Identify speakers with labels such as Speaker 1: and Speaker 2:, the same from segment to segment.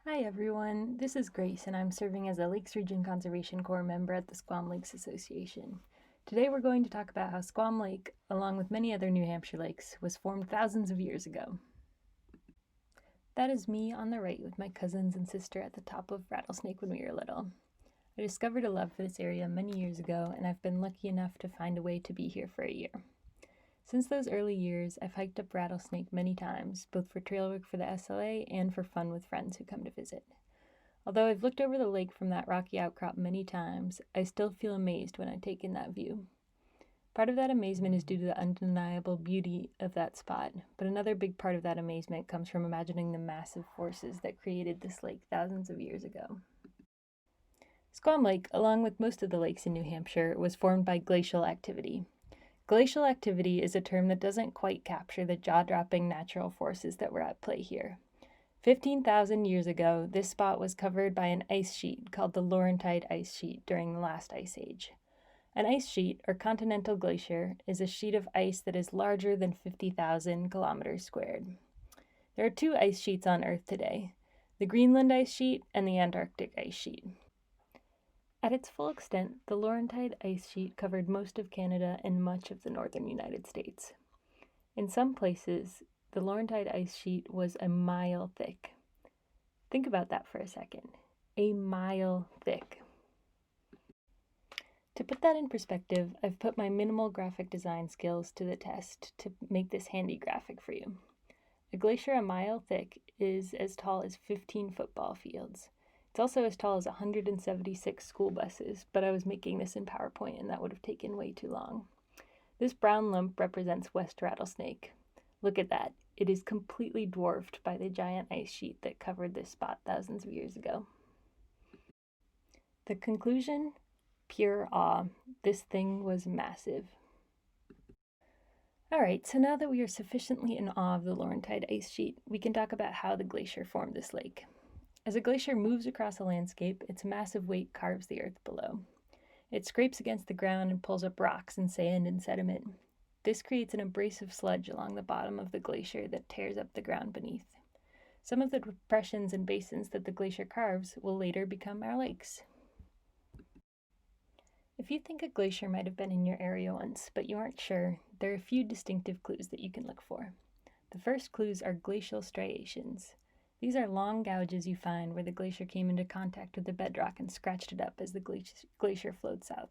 Speaker 1: Hi everyone, this is Grace and I'm serving as a Lakes Region Conservation Corps member at the Squam Lakes Association. Today we're going to talk about how Squam Lake, along with many other New Hampshire lakes, was formed thousands of years ago. That is me on the right with my cousins and sister at the top of Rattlesnake when we were little. I discovered a love for this area many years ago and I've been lucky enough to find a way to be here for a year. Since those early years, I've hiked up Rattlesnake many times, both for trail work for the SLA and for fun with friends who come to visit. Although I've looked over the lake from that rocky outcrop many times, I still feel amazed when I take in that view. Part of that amazement is due to the undeniable beauty of that spot, but another big part of that amazement comes from imagining the massive forces that created this lake thousands of years ago. Squam Lake, along with most of the lakes in New Hampshire, was formed by glacial activity. Glacial activity is a term that doesn't quite capture the jaw-dropping natural forces that were at play here. 15,000 years ago, this spot was covered by an ice sheet called the Laurentide ice sheet during the last ice age. An ice sheet, or continental glacier, is a sheet of ice that is larger than 50,000 kilometers squared. There are two ice sheets on Earth today, the Greenland ice sheet and the Antarctic ice sheet. At its full extent, the Laurentide ice sheet covered most of Canada and much of the northern United States. In some places, the Laurentide ice sheet was a mile thick. Think about that for a second. A mile thick. To put that in perspective, I've put my minimal graphic design skills to the test to make this handy graphic for you. A glacier a mile thick is as tall as 15 football fields. It's also as tall as 176 school buses, but I was making this in PowerPoint and that would have taken way too long. This brown lump represents West Rattlesnake. Look at that. It is completely dwarfed by the giant ice sheet that covered this spot thousands of years ago. The conclusion? Pure awe. This thing was massive. Alright, so now that we are sufficiently in awe of the Laurentide ice sheet, we can talk about how the glacier formed this lake. As a glacier moves across a landscape, its massive weight carves the earth below. It scrapes against the ground and pulls up rocks and sand and sediment. This creates an abrasive sludge along the bottom of the glacier that tears up the ground beneath. Some of the depressions and basins that the glacier carves will later become our lakes. If you think a glacier might have been in your area once, but you aren't sure, there are a few distinctive clues that you can look for. The first clues are glacial striations. These are long gouges you find where the glacier came into contact with the bedrock and scratched it up as the glacier flowed south.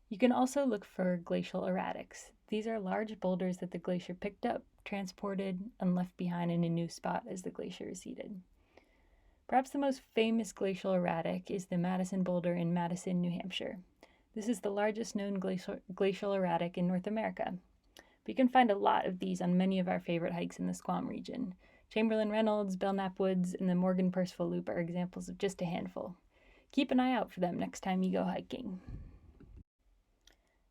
Speaker 1: You can also look for glacial erratics. These are large boulders that the glacier picked up, transported, and left behind in a new spot as the glacier receded. Perhaps the most famous glacial erratic is the Madison Boulder in Madison, New Hampshire. This is the largest known glacial erratic in North America. But you can find a lot of these on many of our favorite hikes in the Squam region. Chamberlain Reynolds, Belknap Woods, and the Morgan Percival Loop are examples of just a handful. Keep an eye out for them next time you go hiking.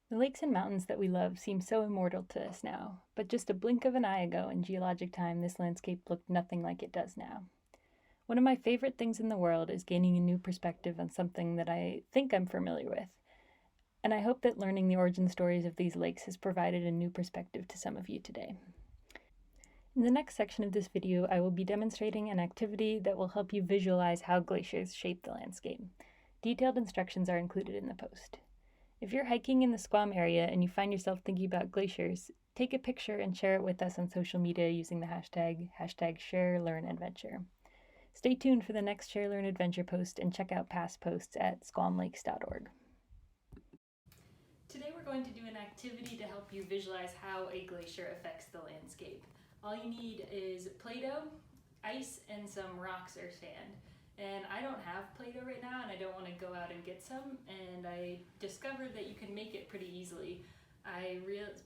Speaker 1: The lakes and mountains that we love seem so immortal to us now, but just a blink of an eye ago in geologic time, this landscape looked nothing like it does now. One of my favorite things in the world is gaining a new perspective on something that I think I'm familiar with, and I hope that learning the origin stories of these lakes has provided a new perspective to some of you today. In the next section of this video, I will be demonstrating an activity that will help you visualize how glaciers shape the landscape. Detailed instructions are included in the post. If you're hiking in the Squam area and you find yourself thinking about glaciers, take a picture and share it with us on social media using the hashtag #ShareLearnAdventure. Stay tuned for the next Share Learn Adventure post and check out past posts at squamlakes.org. Today we're going to do an activity to help you visualize how a glacier affects the landscape. All you need is Play-Doh, ice, and some rocks or sand. And I don't have Play-Doh right now and I don't want to go out and get some, and I discovered that you can make it pretty easily.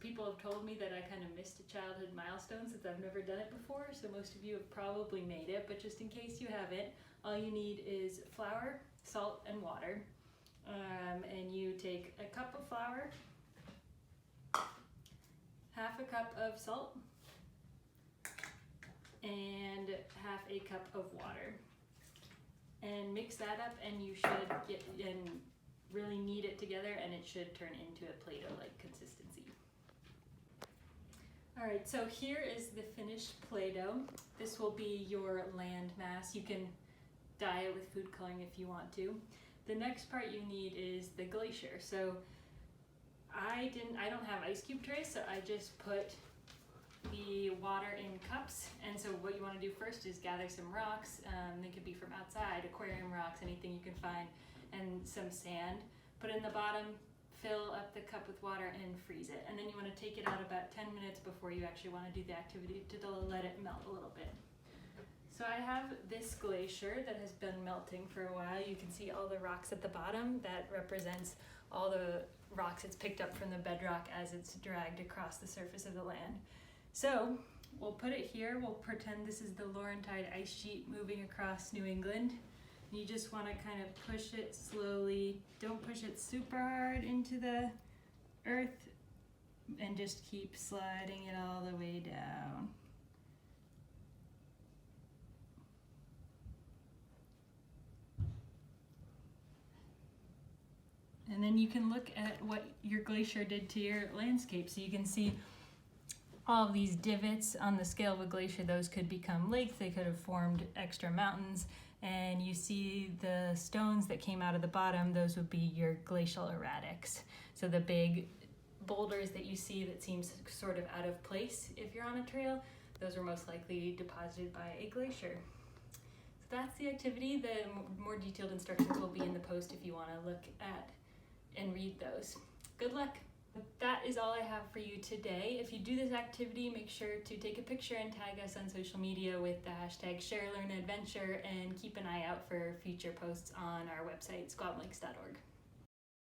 Speaker 1: People have told me that I kind of missed a childhood milestone since I've never done it before, so most of you have probably made it, but just in case you haven't, all you need is flour, salt, and water. And you take a cup of flour, half a cup of salt, and half a cup of water. And mix that up and you should really knead it together and it should turn into a Play-Doh-like consistency. Alright, so here is the finished Play-Doh. This will be your land mass. You can dye it with food coloring if you want to. The next part you need is the glacier. So I don't have ice cube trays, so I just put the water in cups. And so what you want to do first is gather some rocks. They could be from outside, aquarium rocks, anything you can find, and some sand. Put it in the bottom, fill up the cup with water, and freeze it. And then you want to take it out about 10 minutes before you actually want to do the activity to let it melt a little bit. So I have this glacier that has been melting for a while. You can see all the rocks at the bottom. That represents all the rocks it's picked up from the bedrock as it's dragged across the surface of the land. So we'll put it here. We'll pretend this is the Laurentide ice sheet moving across New England. You just want to kind of push it slowly. Don't push it super hard into the earth, and just keep sliding it all the way down. And then you can look at what your glacier did to your landscape. So you can see all of these divots on the scale of a glacier. Those could become lakes. They could have formed extra mountains. And you see the stones that came out of the bottom. Those would be your glacial erratics. So the big boulders that you see that seems sort of out of place if you're on a trail, those were most likely deposited by a glacier. So that's the activity. The more detailed instructions will be in the post if you want to look at and read those. Good luck. That is all I have for you today. If you do this activity, make sure to take a picture and tag us on social media with the hashtag ShareLearnAdventure, and keep an eye out for future posts on our website, squamlakes.org.